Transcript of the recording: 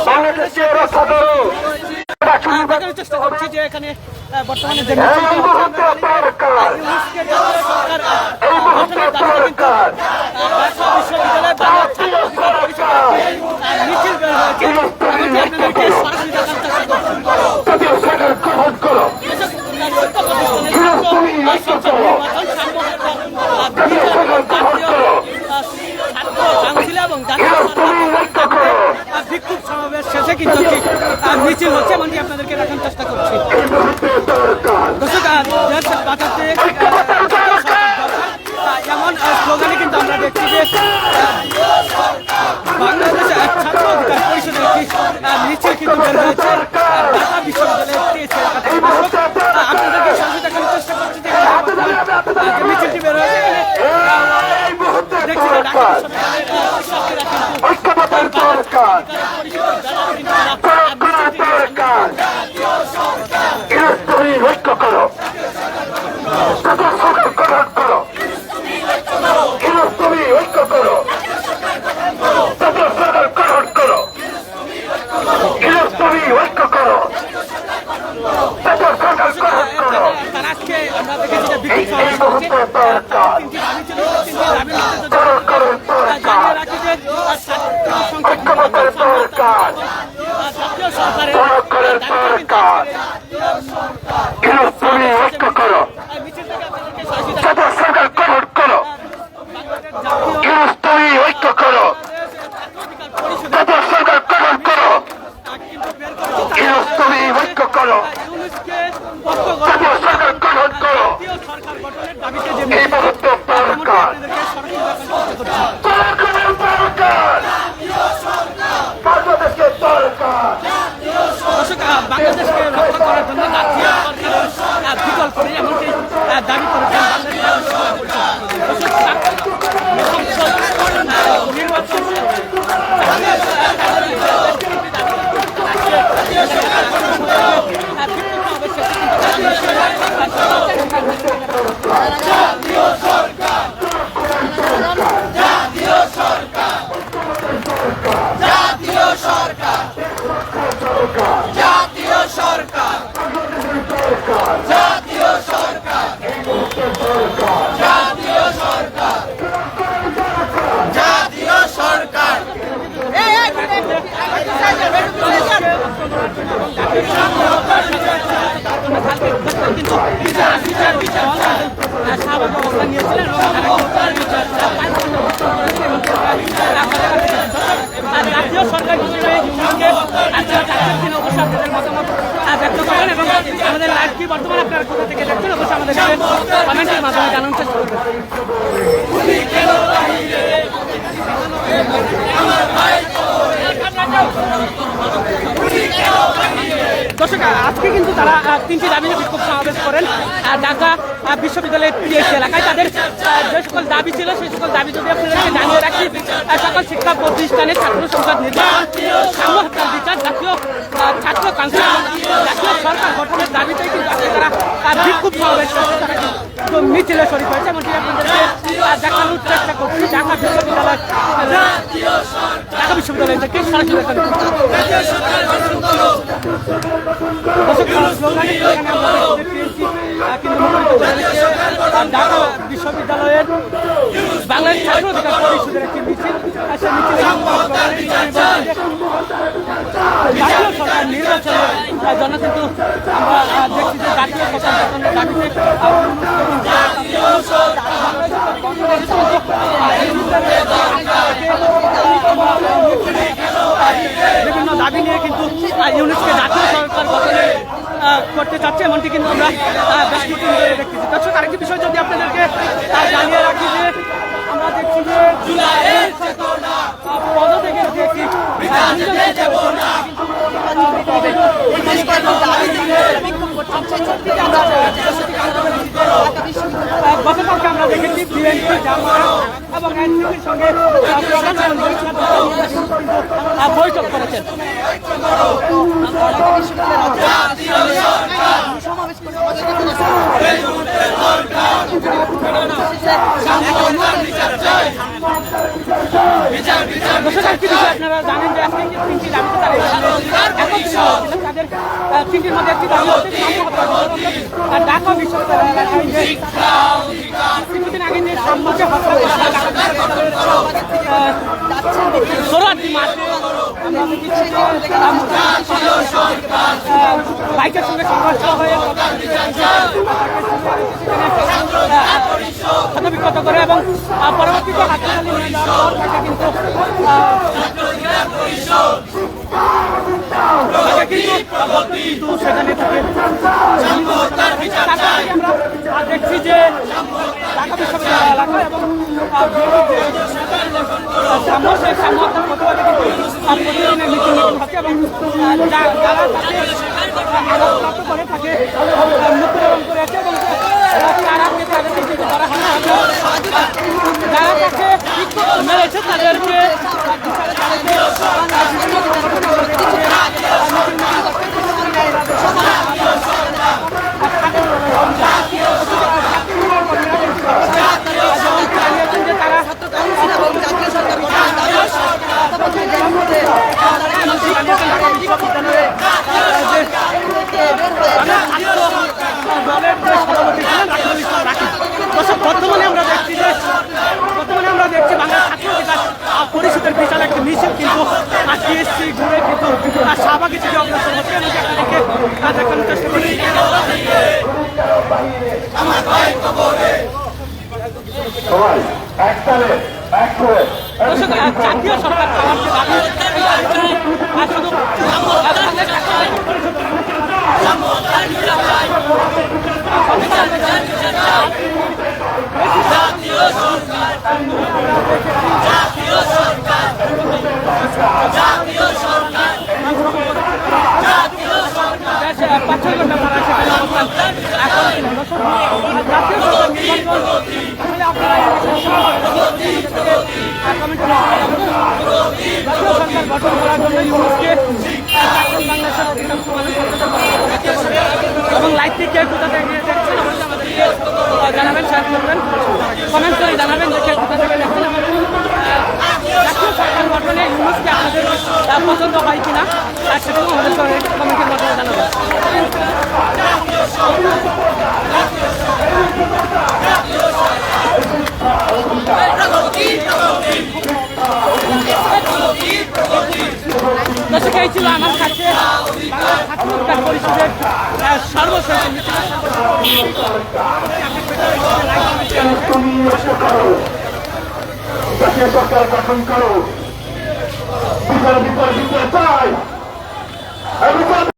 বাংলাদেশকে রক্ষা করো। চেষ্টা করছি যে এখানে বর্তমানে যে বিক্ষোভ সমাবেশ শেষে কিন্তু মিছিল হচ্ছে এমনকি আপনাদেরকে দেখার চেষ্টা করছি। দর্শক বাঁচাতে এমন স্লোগানে কিন্তু আমরা দেখছি যে বাংলাদেশ ছাত্র অধিকার পরিষদের একটি মিছিল কিন্তু বের হয়েছে ঢাকা বিশ্ববিদ্যালয়ের আপনাদেরকে সরাসরি দেখানোর চেষ্টা করছি যে মিছিলটি বের হয়েছে দেখছি ঢাকা আজকে আমরা দেখেছি যে বিক্ষোভ বাংলাদেশকে রক্ষা করার জন্য জাতীয় সরকার বিকল্প নেই এমনকি দাবি করেছেন জাতীয় সরকার মতামত ব্যক্ত করেন এবং আমাদের লাইভটি বর্তমানে আপনারা কোথা থেকে দেখছেন অবশ্যই আমাদের কমেন্টের মাধ্যমে জানানোর চেষ্টা করবেন। দর্শক আজকে কিন্তু তারা তিনটি দাবি নিয়ে বিক্ষোভ সমাবেশ করেন ঢাকা বিশ্ববিদ্যালয়ের টিএসসি এলাকায়। তাদের যে সকল দাবি ছিল সেই সকল দাবি যদি আপনাদেরকে জানিয়ে রাখি, সকল শিক্ষা প্রতিষ্ঠানে ছাত্র সংসদ নির্বাচন, সাম্য হত্যার বিচার, জাতীয় ছাত্র কাউন্সিল, জাতীয় সরকার গঠনের দাবিতেই কিন্তু আজকে তারা বিক্ষোভ সমাবেশ করছে। তারা কিন্তু মিছিলে শরীর হয়েছে এমনকি আপনাদেরকে দেখানোর চেষ্টা করছি ঢাকা বিশ্ববিদ্যালয় থেকে সরাসরি ঢাকা বিশ্ববিদ্যালয়ের বাংলাদেশ ছাত্র অধিকার পরিষদের একটি মিছিল। সে মিছিলে জাতীয় সরকার নির্বাচনের জন্য কিন্তু আমরা দেখছি যে জাতীয় সরকার গঠনের দাবিতে বিভিন্ন দাবি নিয়ে কিন্তু ইউনিটকে জাতীয় সরকার গঠনে করতে চাচ্ছে এমনটি কিন্তু আমরা বেশ কিছুদিন ধরে দেখতেছি। দর্শক আরেকটি বিষয় যদি আপনাদেরকে জানিয়ে রাখি যে আমরা দেখছি যে পদ থেকে গতকালকে আমরা দেখেছি বিএনপি জামায়াত এবং এনসিপির সঙ্গে বৈঠক করেছেন। আপনারা জানেন যে আজকে তিনটি দাবিতে তারা একত্রিত হয়েছিলেন। তাদের তিনটির মধ্যে একটি দাবি হচ্ছে ঢাকা বিশ্ববিদ্যালয় এলাকায় যে কিছুদিন আগে যে সাম্যকে হত্যা সোহরাওয়ার্দী মাঠে বাইকের সঙ্গে সংঘর্ষ হয়ে ক্ষতবিক্ষত করে এবং পরবর্তীতে হাসপাতালে নিয়ে যাওয়ার পর তাকে কিন্তু সেখানে তাকে আমরা দেখছি যে ঢাকা বিশ্ববিদ্যালয় এলাকা এবং সেই সাম্যতার প্রতিবাদে কিন্তু প্রতিদিনের মিটিং হচ্ছে এবং যারা তাকে আঘাতপ্রাপ্ত করে তাকে মৃত্যুবরণ করেছে এবং তারাকে তাদেরকে কিছু করা হয় না। যারা তাকে মেরেছে তাদেরকে বর্তমানে আমরা দেখছি বাংলা ছাত্র বিকাশ পরিষদের বিশাল একটা মিছিল কিন্তু টিএসসি ঘুরে কিন্তু শাহবাগের দিকে অগ্রসর হচ্ছে এবং আপনাদেরকে দেখানোর চেষ্টা করি। জাতীয় সরকার পাওয়ার যে দাবি গঠন করার জন্য এবং লাইভ থেকে কোথা থেকে দেখছেন আমাদেরকে জানাবেন, শেয়ার করবেন, কমেন্ট করে জানাবেন যে কে কোথা থেকে দেখছেন। জাতীয় সরকার গঠনে ইউনুসকে আপনাদের পছন্দ হয় কিনা আর সেটাও আমাদের কমেন্টের মাধ্যমে জানাবেন। দর্শক এই ছিল আমার কাছে ছাত্র বিকাশ পরিষদের সর্বশেষ জাতীয় সরকার গঠন করো, বিচার বিপর্যয়